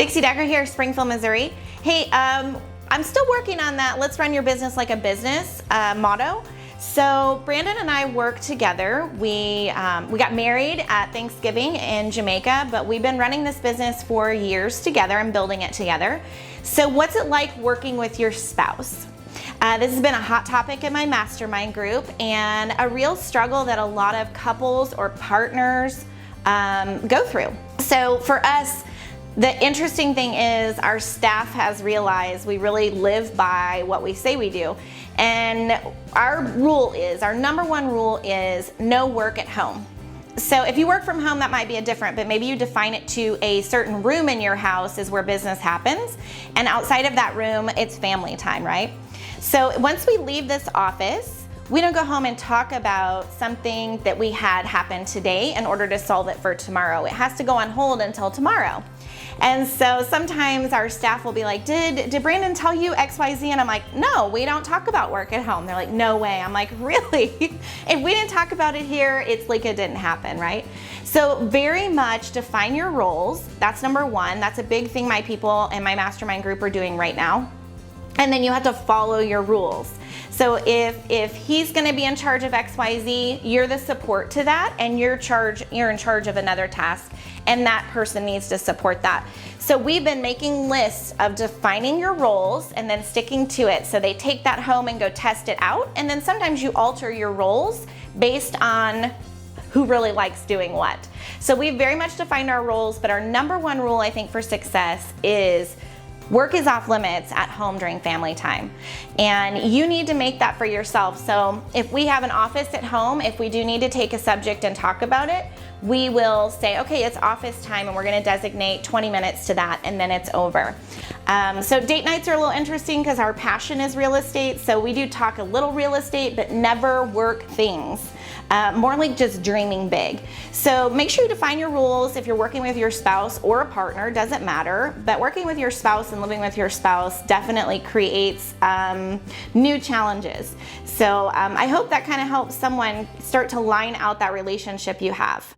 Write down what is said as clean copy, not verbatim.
Dixie here, Springfield, Missouri. Hey, I'm still working on that let's run your business like a business motto. So Brandon and I work together. We got married at Thanksgiving in Jamaica, but we've been running this business for years together and building it together. So what's it like working with your spouse? This has been a hot topic in my mastermind group and a real struggle that a lot of couples or partners go through. So for us, the interesting thing is our staff has realized we really live by what we say we do. And our number one rule is no work at home. So if you work from home, that might be different, but maybe you define it to a certain room in your house is where business happens. And outside of that room, it's family time, right? So once we leave this office, we don't go home and talk about something that we had happen today in order to solve it for tomorrow. It has to go on hold until tomorrow. And so sometimes our staff will be like, did Brandon tell you XYZ? And I'm like, no, we don't talk about work at home. They're like, no way. I'm like, really? If we didn't talk about it here, it's like it didn't happen, right? So very much define your roles. That's number one. That's a big thing my people in my mastermind group are doing right now. And then you have to follow your rules. So if he's gonna be in charge of XYZ, you're the support to that, and you're in charge of another task, and that person needs to support that. So we've been making lists of defining your roles and then sticking to it. So they take that home and go test it out, and then sometimes you alter your roles based on who really likes doing what. So we've very much defined our roles, but our number one rule, I think, for success is work is off limits at home during family time. And you need to make that for yourself. So if we have an office at home, if we do need to take a subject and talk about it, we will say, okay, it's office time and we're gonna designate 20 minutes to that and then it's over. So date nights are a little interesting because our passion is real estate. So we do talk a little real estate, but never work things. More like just dreaming big. So make sure you define your rules if you're working with your spouse or a partner, doesn't matter, but working with your spouse and living with your spouse definitely creates new challenges. So I hope that kind of helps someone start to line out that relationship you have.